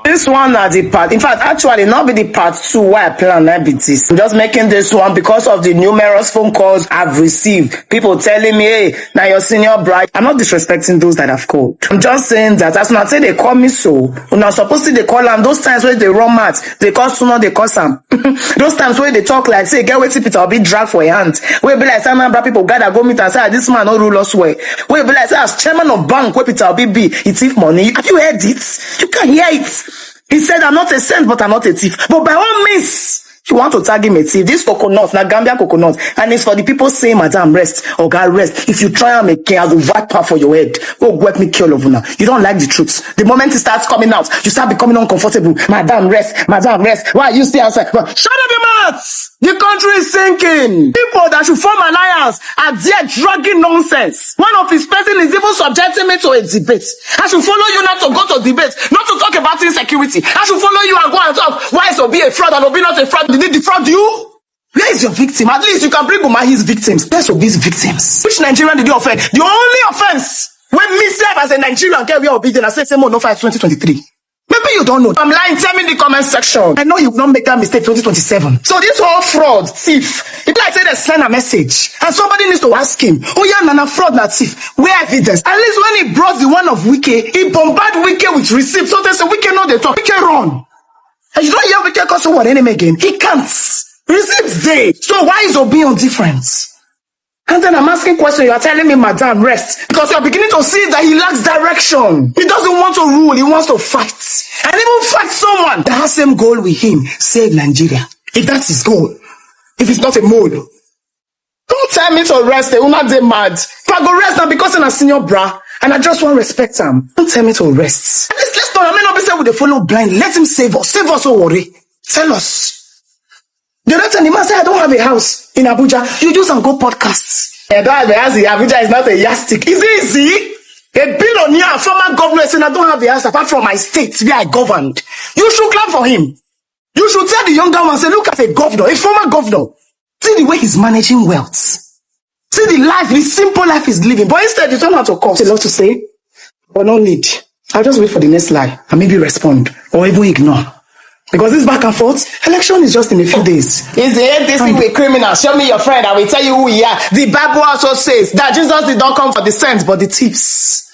This one are the part. In fact, actually, not be the part 2 why I plan that be this. I'm just making this one because of the numerous phone calls I've received. People telling me, hey, now your senior bride. I'm not disrespecting those that have called. I'm just saying that as soon as they call me so, when I'm supposed to they call them, those times where they run mad, they call sooner, they call some. Those times where they talk like, say, get waiting Peter, I'll be dragged for your hand. Where be like, some black people gather go meet and say, this man no rule us way. Where be like, say, as chairman of bank, where Peter, I'll be, he thief money. Have you heard it? You can hear it. He said, I'm not a saint, but I'm not a thief. But by all means, you want to tag him a thief. This coconut, now Gambia coconut, and it's for the people saying, Madam, rest, or God, rest. If you try and make care, I'll wipe her for your head. Go let me kill over now. You don't like the truth. The moment it starts coming out, you start becoming uncomfortable. Madam, rest. Madam, rest. Why are you still outside? Shut up your mouth! The country is sinking. People that should form alliance are there dragging nonsense. One of his person is even subjecting me to a debate. I should follow you not to go to debate, not to talk about insecurity. I should follow you and go and talk. Why is Obi a fraud and Obi not a fraud? Did he defraud you? Where is your victim? At least you can bring Umahi's victims. Where's Obi's victims? Which Nigerian did you offend? The only offense when me serve as a Nigerian get where Obi did I say same no fight 2023. Maybe you don't know. I'm lying. Tell me in the comment section. I know you will not make that mistake 2027. So this whole fraud, thief. If like say they send a message and somebody needs to ask him, oh yeah, Nana fraud, not thief. Where evidence? At least when he brought the one of Wike, he bombarded Wike with receipts. So they say Wike know they talk. Wike run. And you don't hear Wike call someone enemy again. He can't. Receipts day. So why is Obi on difference? And then I'm asking questions, you are telling me, Madam, rest. Because you're beginning to see that he lacks direction. He doesn't want to rule, he wants to fight. And even fight someone that has same goal with him, save Nigeria. If that's his goal. If it's not a mode. Don't tell me to rest, they will not get mad. If I go rest now because I'm a senior bra, and I just want to respect him. Don't tell me to rest. Let's not, I may not be said with the follow blind. Let him save us, Sowore. Tell us. The other time the man said, I don't have a house in Abuja. You just go podcasts. I don't have a house in Abuja. Is not a yardstick. Is it easy? A billionaire, a former governor saying, I don't have a house apart from my state where I governed. You should clap for him. You should tell the younger one, say, look at a governor, a former governor. See the way he's managing wealth. See the life, the simple life he's living. But instead, you don't have to call. A lot to say, but no need. I'll just wait for the next lie and maybe respond or even ignore. Because this back and forth, election is just in a few days. Is the APC with criminals? Show me your friend, I will tell you who we are. The Bible also says that Jesus did not come for the saints, but the thieves.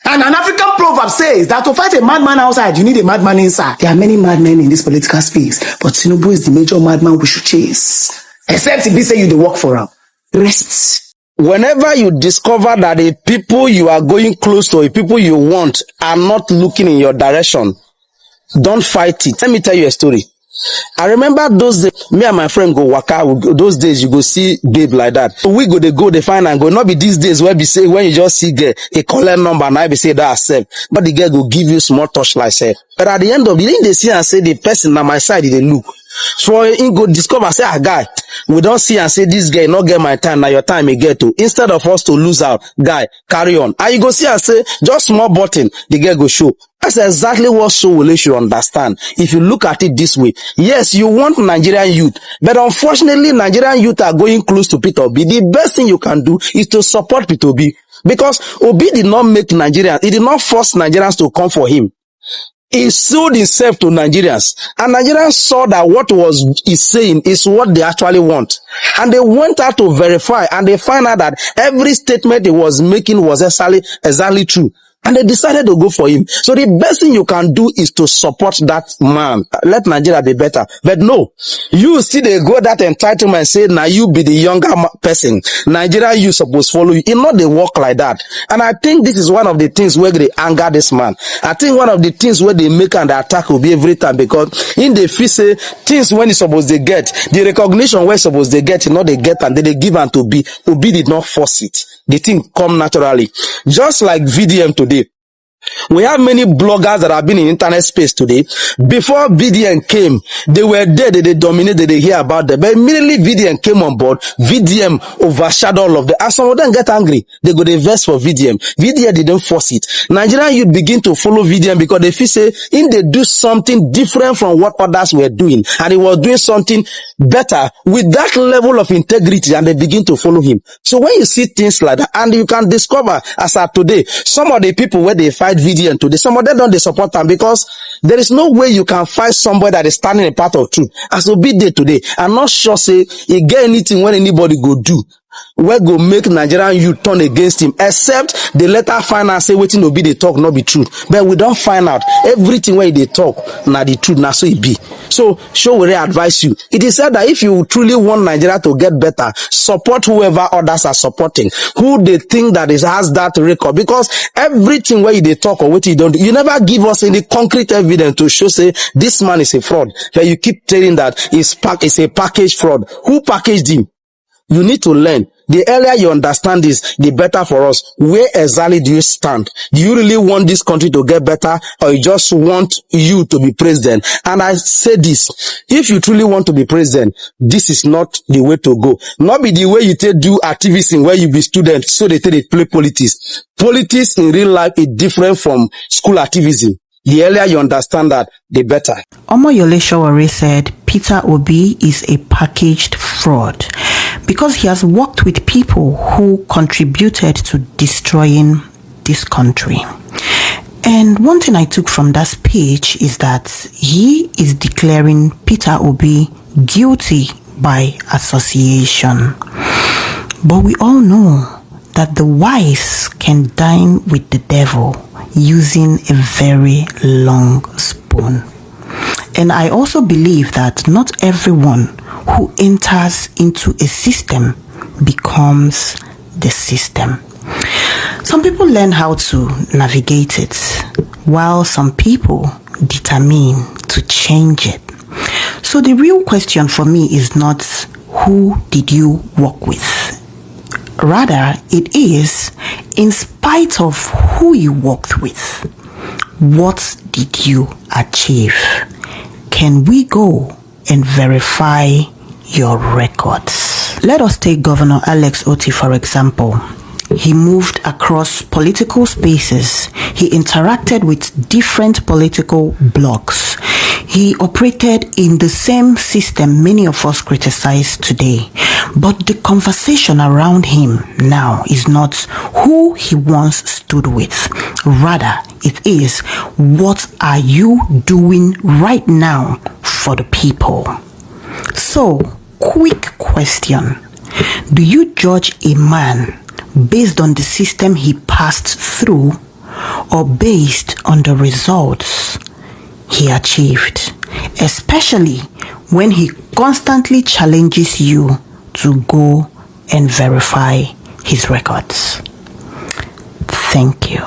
And an African proverb says that to fight a madman outside, you need a madman inside. There are many madmen in this political space, but Tinubu is the major madman we should chase. Except if he say you the work for him. Rest. Whenever you discover that the people you are going close to, the people you want, are not looking in your direction, don't fight it. Let me tell you a story. I remember those days, me and my friend go waka, those days you go see babe like that. We go, they find and go, not be these days where be say, when you just see girl, a collect number and I be say that self. But the girl go give you small touch like self. But at the end of the day, they see and say the person on my side, they look. So he go discover, say, guy, we don't see and say this guy not get my time, now your time may get to. Instead of us to lose out, guy, carry on. And you go see and say, just small button, the girl go show. That's exactly what Sowore should understand. If you look at it this way, yes, you want Nigerian youth, but unfortunately, Nigerian youth are going close to Peter Obi. The best thing you can do is to support Peter Obi. Because Obi did not make Nigerians, he did not force Nigerians to come for him. He sold himself to Nigerians, and Nigerians saw that what he's saying is what they actually want. And they went out to verify, and they found out that every statement he was making was exactly true. And they decided to go for him. So the best thing you can do is to support that man. Let Nigeria be better. But no, you see they go that entitlement and say, now you be the younger person. Nigeria, you supposed follow you. It not they work like that. And I think this is one of the things where they anger this man. I think one of the things where they make and the attack will be every time, because in the feel say things when it's supposed they get, the recognition where supposed they get, not they get and they give and to be. Obi did not force it. The thing come naturally. Just like VDM today. We have many bloggers that have been in internet space today. Before VDM came, they were there, they dominated, they hear about them. But immediately VDM came on board, VDM overshadowed all of them. And some of them get angry. They go to verse for VDM. VDM didn't force it. Nigerian youth begin to follow VDM because they feel say, in they do something different from what others were doing. And he was doing something better with that level of integrity, and they begin to follow him. So when you see things like that, and you can discover, as of today, some of the people where they fight VDN today. Some of them don't they support them because there is no way you can find somebody that is standing in path of truth. As Obi dey today, I'm not sure say he get anything when anybody go do where go make Nigerian youth turn against him, except they later find out say wetin Obi dey talk not be true. But we don't find out everything where they talk na the truth, na so it be. So Sowore advise you. It is said that if you truly want Nigeria to get better, support whoever others are supporting, who they think that is has that record. Because everything where they talk or what you don't do, you never give us any concrete evidence to show say this man is a fraud. But you keep telling that it's a package fraud. Who packaged him? You need to learn. The earlier you understand this, the better for us. Where exactly do you stand? Do you really want this country to get better, or you just want you to be president? And I say this, if you truly want to be president, this is not the way to go. Not be the way you take do activism where you be student, so they take they play politics. Politics in real life is different from school activism. The earlier you understand that, the better. Omoyole Sowore said Peter Obi is a packaged fraud because he has worked with people who contributed to destroying this country. And one thing I took from that speech is that he is declaring Peter Obi guilty by association. But we all know that the wise can dine with the devil using a very long spoon. And I also believe that not everyone who enters into a system becomes the system. Some people learn how to navigate it, while some people determine to change it. So the real question for me is not who did you work with? Rather, it is, in spite of who you worked with, what did you achieve? Can we go and verify your records? Let us take Governor Alex Otti, for example. He moved across political spaces. He interacted with different political blocs. He operated in the same system many of us criticize today. But the conversation around him now is not who he once stood with. Rather, it is what are you doing right now for the people? So, quick question. Do you judge a man based on the system he passed through or based on the results he achieved? Especially when he constantly challenges you to go and verify his records. Thank you.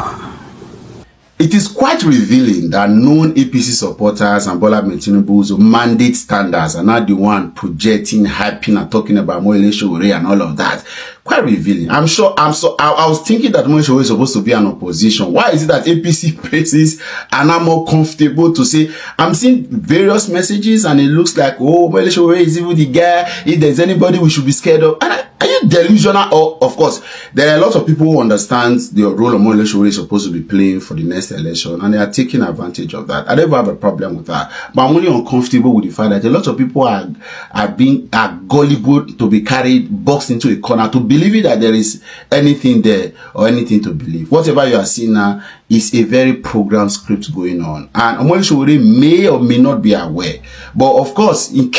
It is quite revealing that known APC supporters and Bola Tinubu's mandate standards are not the one projecting, hyping, and talking about Omoyole Sowore and all of that. Quite revealing. I was thinking that Omoyole Sowore is supposed to be an opposition. Why is it that APC praises are now more comfortable to say? I'm seeing various messages and it looks like, oh, Omoyole Sowore is even the guy. If there's anybody we should be scared of. And are you delusional? Or, of course, there are a lot of people who understand the role Omoyole Sowore is supposed to be playing for the next election, and they are taking advantage of that. I don't have a problem with that, but I'm only uncomfortable with the fact that a lot of people are gullible to be carried, boxed into a corner, to believing that there is anything there or anything to believe. Whatever you are seeing now is a very programmed script going on, and Omoyole Sowore may or may not be aware. But of course, in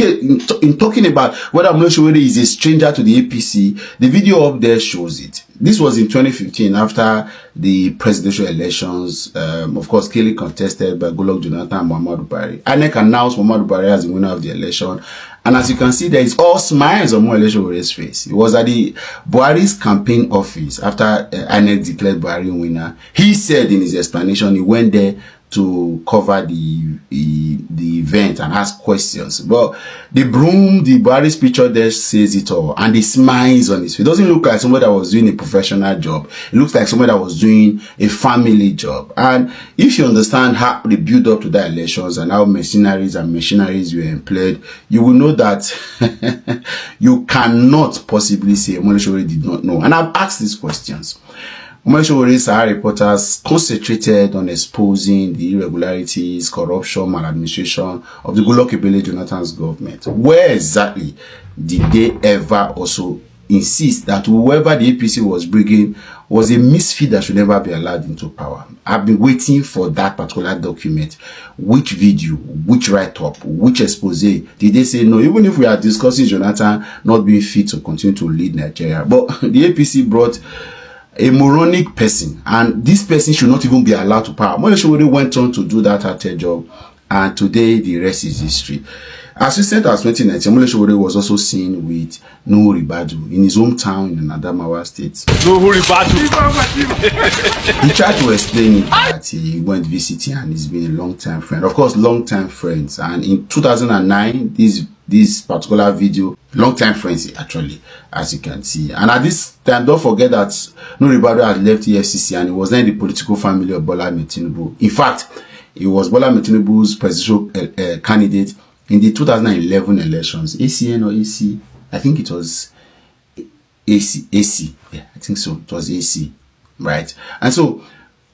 talking about whether Omoyole Sowore is a stranger to the APC, the video up there shows it. This was in 2015 after the presidential elections. Of course, clearly contested by Goodluck Jonathan and Muhammadu Buhari. INEC announced Muhammadu Buhari as the winner of the election. And as you can see, there is all smiles on Omoyole Sowore's face. He was at the Buhari's campaign office after INEC declared Buhari winner. He said in his explanation, he went there to cover the event and ask questions. But the Buhari's picture there says it all, and the smiles on his face. It doesn't look like somebody that was doing a professional job. It looks like somebody that was doing a family job. And if you understand how the build up to the elections and how machineries were employed, you will know that you cannot possibly say Omoyole Sowore did not know. And I've asked these questions. Omoyole Sowore's Sahara reporters concentrated on exposing the irregularities, corruption, maladministration of the Goodluck Jonathan's government. Where exactly did they ever also insist that whoever the APC was bringing was a misfit that should never be allowed into power. I've been waiting for that particular document. Which video, which write-up, which expose did they say no? Even if we are discussing Jonathan not being fit to continue to lead Nigeria, but the APC brought a moronic person, and this person should not even be allowed to power. Mole Sowore went on to do that at a job, and today the rest is history. As recent as 2019, Mole Sowore was also seen with Nuhu Ribadu in his hometown in Adamawa State. Nuhu Ribadu. He tried to explain it that he went visiting and he's been a long-time friend. Of course, long-time friends. And in 2009, this particular video, long-time friends actually, as you can see. And at this time, don't forget that Nuhu Ribadu had left EFCC and he was then the political family of Bola Ahmed Tinubu. In fact, he was Bola Ahmed Tinubu's presidential candidate in the 2011 elections. ACN or AC? I think it was AC. Yeah, I think so. It was AC, right? And so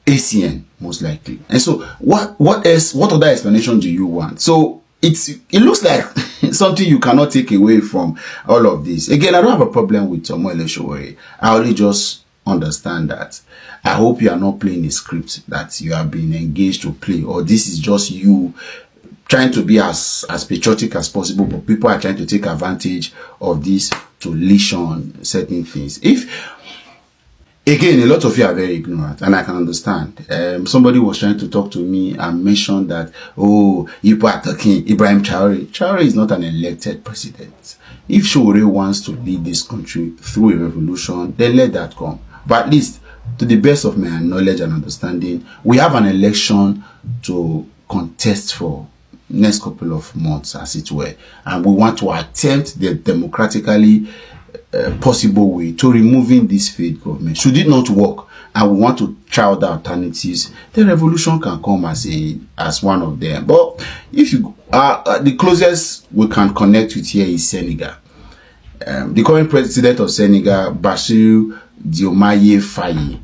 ACN most likely. And so what else? What other explanation do you want? So it looks like something you cannot take away from all of this. Again, I don't have a problem with Mole Sowore. I only just understand that. I hope you are not playing a script that you have been engaged to play, or this is just you trying to be as patriotic as possible, but people are trying to take advantage of this to leash on certain things. Again, a lot of you are very ignorant, and I can understand. Somebody was trying to talk to me and mentioned that, oh, you are talking Ibrahim Traore. Traore is not an elected president. If Sowore wants to lead this country through a revolution, then let that come. But at least, to the best of my knowledge and understanding, we have an election to contest for next couple of months, as it were, and we want to attempt the democratically possible way to removing this failed government. Should it not work and we want to try other alternatives, the revolution can come as one of them. But if you the closest we can connect with here is Senegal. The current president of Senegal, Bassirou Diomaye Faye,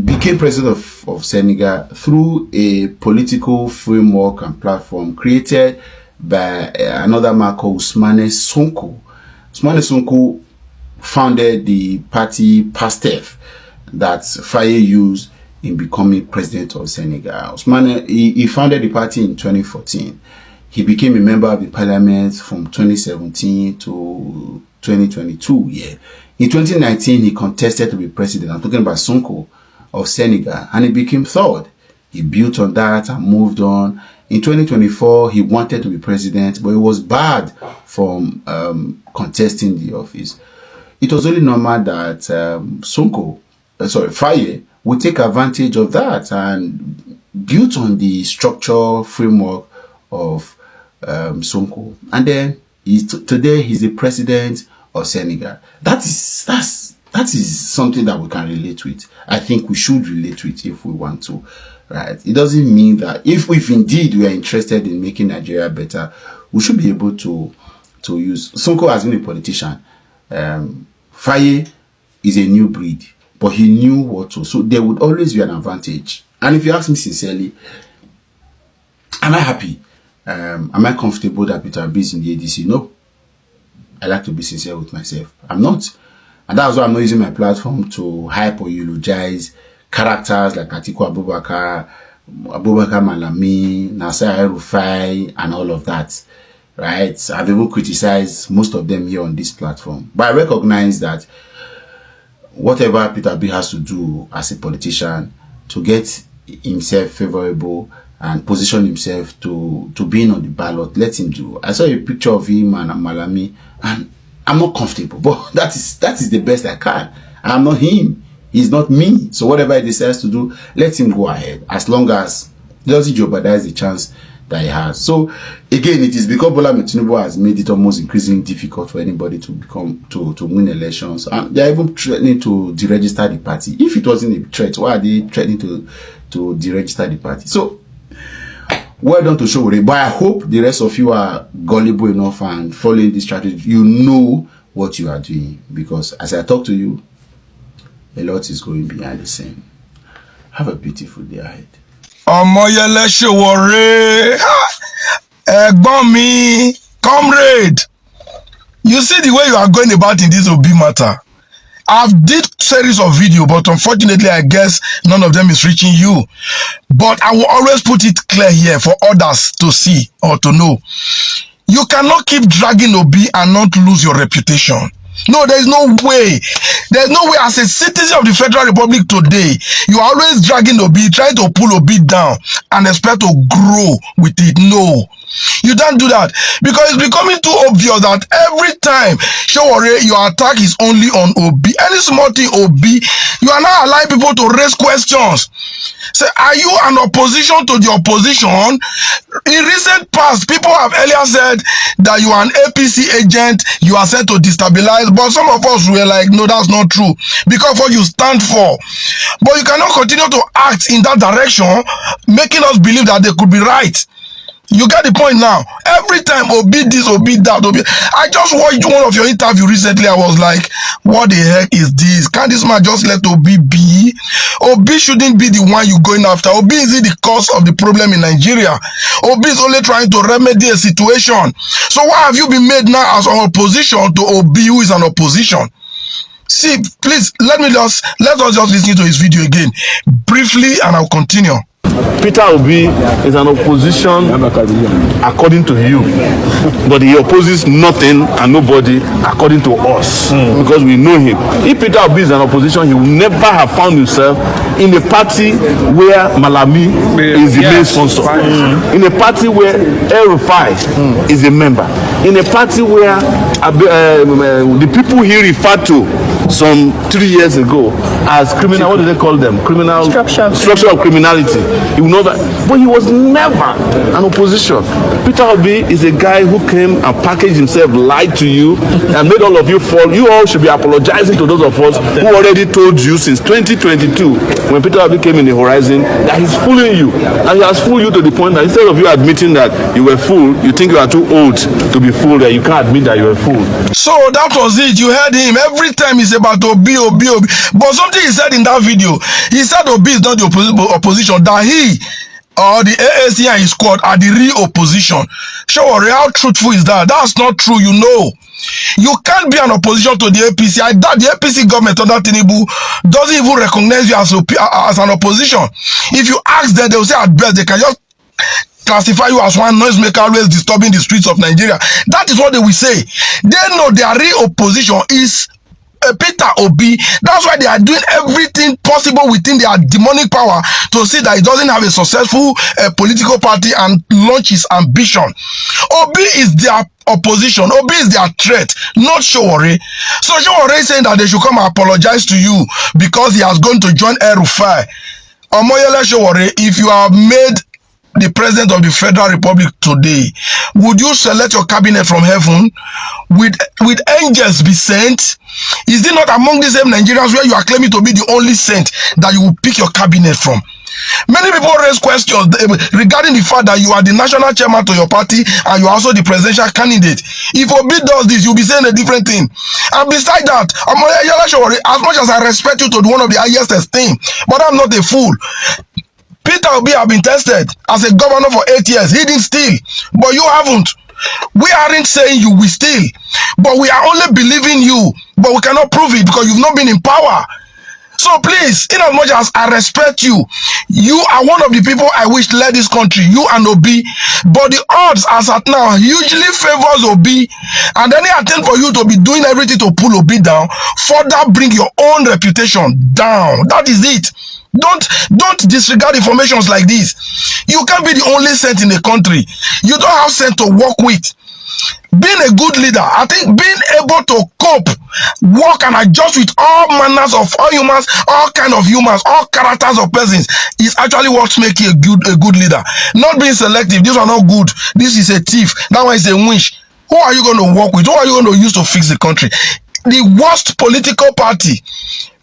became president of Senegal through a political framework and platform created by another man called Ousmane Sonko. Ousmane Sonko founded the party PASTEF that Faye used in becoming president of Senegal. He founded the party in 2014. He became a member of the parliament from 2017 to 2022. Yeah. In 2019, he contested to be president. I'm talking about Sonko of Senegal, and he became third. He built on that and moved on. In 2024, he wanted to be president, but it was barred from contesting the office. It was only normal that Faye would take advantage of that and built on the structure framework of Sonko. And then today he's the president of Senegal. That is something that we can relate with. I think we should relate with if we want to, right? It doesn't mean that if indeed we are interested in making Nigeria better, we should be able to use. Sonko has been a politician. Faye is a new breed, but he knew what to. So there would always be an advantage. And if you ask me sincerely, am I happy? Am I comfortable that Peter Obi is in the ADC? No. I like to be sincere with myself. I'm not. And that's why I'm not using my platform to hype or eulogize characters like Atiku Abubakar Malami, Nasser El-Rufai, and all of that. Right? I've even criticized most of them here on this platform. But I recognize that whatever Peter Obi has to do as a politician to get himself favorable and position himself to being on the ballot, let him do. I saw a picture of him and Malami, and I'm not comfortable, but that is the best I can. I'm not him. He's not me. So whatever he decides to do, let him go ahead, as long as he doesn't jeopardize the chance that he has. So again, it is because Bola Ahmed Tinubu has made it almost increasingly difficult for anybody to win elections, and they are even threatening to deregister the party. If it wasn't a threat, why are they threatening to deregister the party? So well done to Sowore, but I hope the rest of you are gullible enough and following this strategy. You know what you are doing, because as I talk to you, a lot is going behind the scene. Have a beautiful day ahead. Omoyele Sowore, ẹ̀gbọ́n mi, comrade. You see the way you are going about in this Obi matter. I've did series of video, but unfortunately, I guess none of them is reaching you. But I will always put it clear here for others to see or to know. You cannot keep dragging Obi and not lose your reputation. No, there is no way. There's no way. As a citizen of the Federal Republic today, you are always dragging Obi, trying to pull Obi down and expect to grow with it. No. You don't do that because it's becoming too obvious that every time Sowore, your attack is only on Obi. Any small thing Obi, you are not allowing people to raise questions. Say, are you an opposition to the opposition? In recent past, people have earlier said that you are an APC agent, you are set to destabilize, but some of us were like, no, that's not true because what you stand for. But you cannot continue to act in that direction, making us believe that they could be right. You get the point now. Every time Obi this, Obi that, Obi. I just watched one of your interview recently. I was like, what the heck is this? Can't this man just let Obi be? Obi shouldn't be the one you going after. Obi is the cause of the problem in Nigeria. Obi is only trying to remedy a situation. So why have you been made now as an opposition to Obi, who is an opposition? See, please, let us just listen to his video again briefly and I'll continue. Peter Obi is an opposition according to you, but he opposes nothing and nobody according to us because we know him. If Peter Obi is an opposition, he will never have found himself in a party where Malami is the main sponsor, in a party where El-Rufai is a member, in a party where the people he referred to some 3 years ago as criminal, what do they call them? Criminal structure of criminality. You know that, but he was never an opposition. Peter Obi is a guy who came and packaged himself, lied to you, and made all of you fall. You all should be apologizing to those of us who already told you since 2022, when Peter Obi came in the horizon, that he's fooling you, and he has fooled you to the point that instead of you admitting that you were fooled, you think you are too old to be fooled, that you can't admit that you were fooled. So that was it. You heard him. Every time he's about Obi. But something he said in that video, he said Obi is not the opposition, that he or the AAC and his squad are the real opposition. Sowore, how truthful is that? That's not true, you know. You can't be an opposition to the APC. I doubt the APC government under Tinubu doesn't even recognize you as an opposition. If you ask them, they will say at best they can just classify you as one noisemaker always disturbing the streets of Nigeria. That is what they will say. They know their real opposition is Peter Obi. That's why they are doing everything possible within their demonic power to see that he doesn't have a successful political party and launch his ambition. Obi is their opposition. Obi is their threat, not Sowore. So Sowore is saying that they should come and apologize to you because he has gone to join El-Rufai. Omoyele Sowore, if you are made the president of the Federal Republic today, would you select your cabinet from heaven? With angels be sent? Is it not among the same Nigerians where you are claiming to be the only saint that you will pick your cabinet from? Many people raise questions regarding the fact that you are the national chairman to your party and you are also the presidential candidate. If Obi does this, you'll be saying a different thing. And beside that, as much as I respect you to one of the highest esteem, but I'm not a fool. Peter Obi have been tested as a governor for 8 years. He didn't steal, but you haven't. We aren't saying you will steal, but we are only believing you, but we cannot prove it because you've not been in power. So please, in as much as I respect you, you are one of the people I wish led this country, you and Obi, but the odds as at now usually favors Obi, and any attempt for you to be doing everything to pull Obi down, further bring your own reputation down. That is it. Don't disregard informations like this. You can't be the only saint in the country. You don't have saint to work with. Being a good leader, I think being able to cope, work and adjust with all manners of all humans, all kind of humans, all characters of persons is actually what makes you a good leader. Not being selective. These are not good. This is a thief. That one is a winch. Who are you going to work with? Who are you going to use to fix the country? The worst political party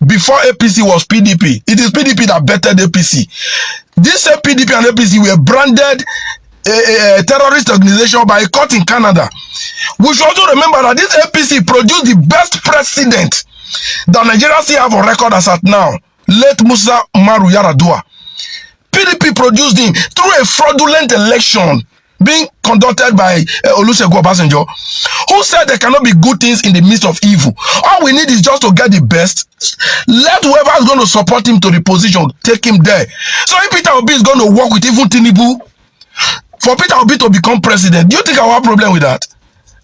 before APC was PDP. It is PDP that bettered APC. This PDP and APC were branded a terrorist organization by a court in Canada. We should also remember that this APC produced the best president that Nigeria still have on record as at now, late Musa Umaru Yar'Adua. PDP produced him through a fraudulent election. being conducted by Olusegun Obasanjo, who said there cannot be good things in the midst of evil. All we need is just to get the best. Let whoever is going to support him to the position, take him there. So if Peter Obi is going to work with even Tinubu, for Peter Obi to become president, do you think I will have a problem with that?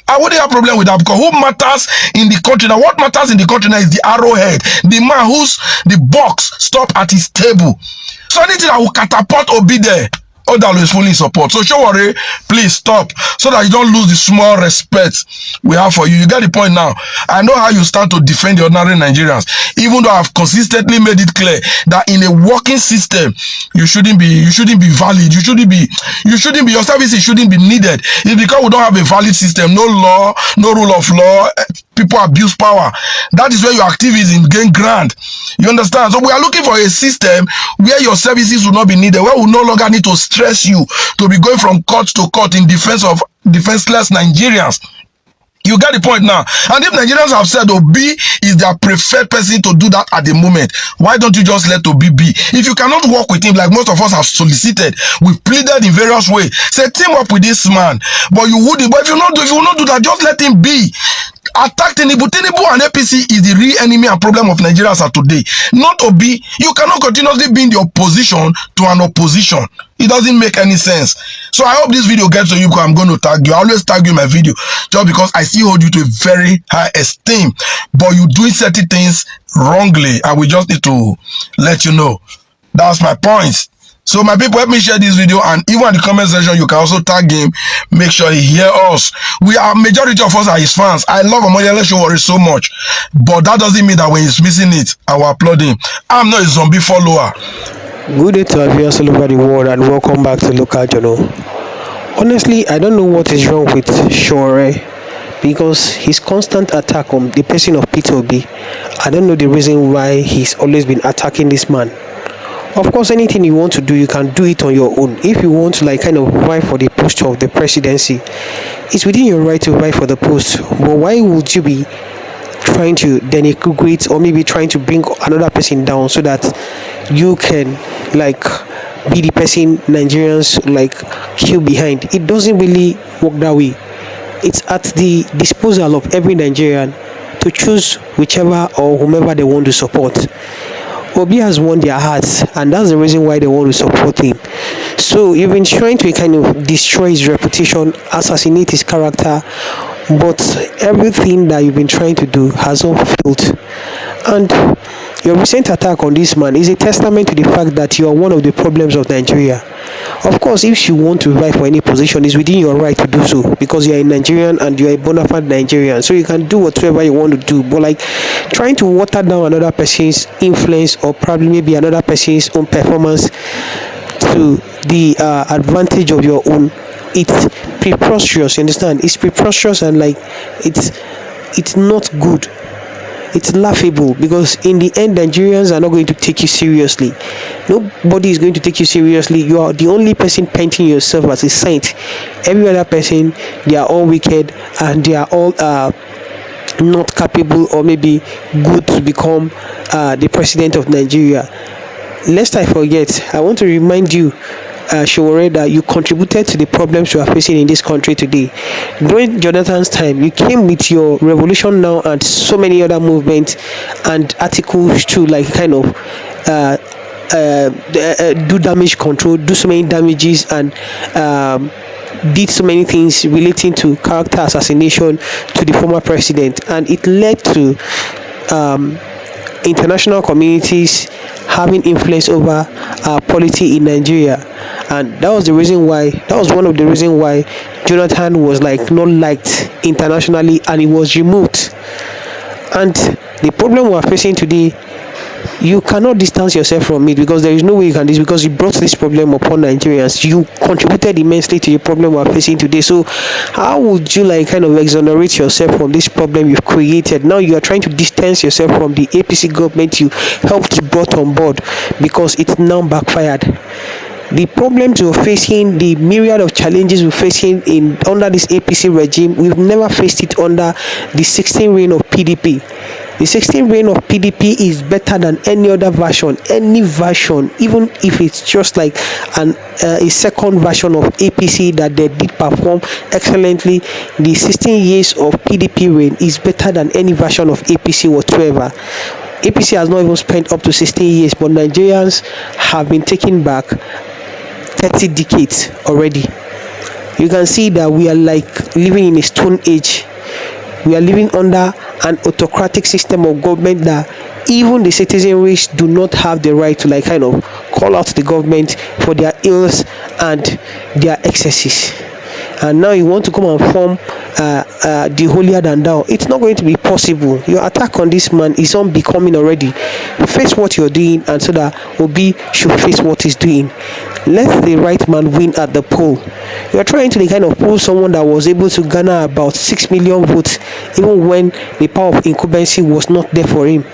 I wouldn't have a problem with that, because who matters in the country now? What matters in the country now is the arrowhead, the man who's the box stop at his table. So anything that will catapult Obi there, Odalo is fully in support. So Sowore, please stop, so that you don't lose the small respect we have for you. You get the point now. I know how you start to defend the ordinary Nigerians, even though I've consistently made it clear that in a working system, you shouldn't be valid. Your services shouldn't be needed. It's because we don't have a valid system, no law, no rule of law. People abuse power. That is where your activism gain ground. You understand? So we are looking for a system where your services will not be needed, where we no longer need to stress you to be going from court to court in defense of defenseless Nigerians. You get the point now. And if Nigerians have said Obi is their preferred person to do that at the moment, why don't you just let Obi be? If you cannot work with him, like most of us have solicited, we've pleaded in various ways, say team up with this man. But you wouldn't. But if you will not do that, just let him be. Attack Tinubu. Tinubu and APC is the real enemy and problem of Nigerians are today. Not Obi. You cannot continuously be in the opposition to an opposition. It doesn't make any sense. So I hope this video gets to you, because I'm going to tag you. I always tag you in my video just because I still hold you to a very high esteem. But you doing certain things wrongly, and we just need to let you know. That's my point. So my people, help me share this video, and even in the comment section, you can also tag him. Make sure he hear us. Majority of us are his fans. I love Omoyele Sowore so much, but that doesn't mean that when he's missing it, I will applaud him. I'm not a zombie follower. Good day to our viewers all over the world, and welcome back to Local Journal. Honestly, I don't know what is wrong with Sowore, because his constant attack on the person of Peter Obi, I don't know the reason why he's always been attacking this man. Of course, anything you want to do, you can do it on your own. If you want to kind of vie for the post of the presidency, it's within your right to vie for the post. But why would you be trying to denigrate or maybe trying to bring another person down so that you can be the person Nigerians queue behind? It doesn't really work that way. It's at the disposal of every Nigerian to choose whichever or whomever they want to support. Obi has won their hearts, and that's the reason why they want to support him. So you've been trying to kind of destroy his reputation, assassinate his character, but everything that you've been trying to do has all failed. And your recent attack on this man is a testament to the fact that you are one of the problems of Nigeria. Of course, if you want to vie for any position, it's within your right to do so, because you're a Nigerian and you're a bona fide Nigerian, so you can do whatever you want to do. But trying to water down another person's influence, or probably maybe another person's own performance to the advantage of your own, it's preposterous. You understand? It's preposterous, and it's not good. It's laughable, because in the end, Nigerians are not going to take you seriously. Nobody is going to take you seriously. You are the only person painting yourself as a saint. Every other person, they are all wicked, and they are all not capable or maybe good to become the president of Nigeria. Lest I forget, I want to remind you, Sowore, that you contributed to the problems you are facing in this country today. During Jonathan's time, you came with your Revolution Now and so many other movements and articles to do damage control, do so many damages, and did so many things relating to character assassination to the former president, and it led to international communities having influence over polity in Nigeria. And that was one of the reasons why Jonathan was not liked internationally, and he was removed. And the problem we are facing today, you cannot distance yourself from it, because there is no way you can do this, because you brought this problem upon Nigerians. You contributed immensely to the problem we are facing today. So how would you exonerate yourself from this problem you've created? Now you are trying to distance yourself from the APC government you helped brought on board, because it's now backfired. The problems we're facing, the myriad of challenges we're facing under this APC regime, we've never faced it under the 16th reign of PDP. The 16th reign of PDP is better than any other version, even if it's just like a second version of APC that they did perform excellently. The 16 years of PDP reign is better than any version of APC whatsoever. APC has not even spent up to 16 years, but Nigerians have been taking back 30 decades already. You can see that we are like living in a stone age. We are living under an autocratic system of government that even the citizenry do not have the right to like kind of call out the government for their ills and their excesses. And now you want to come and form the holier than thou. It's not going to be possible. Your attack on this man is unbecoming already. Face what you're doing, and so that Obi should face what he's doing. Let the right man win at the poll. You're trying to kind of pull someone that was able to garner about 6 million votes even when the power of incumbency was not there for him.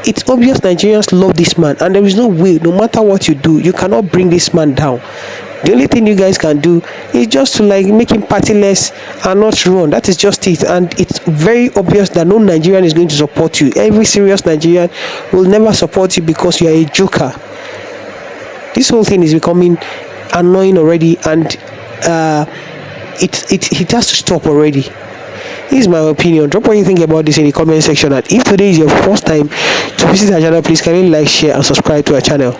It's obvious Nigerians love this man, and there is no way, no matter what you do, you cannot bring this man down. The only thing you guys can do is just to like make him partyless and not run. That is just it. And it's very obvious that no Nigerian is going to support you. Every serious Nigerian will never support you because you are a joker. This whole thing is becoming annoying already, and it has to stop already. This is my opinion. Drop what you think about this in the comment section. And if today is your first time to visit our channel, please kindly like, share, and subscribe to our channel.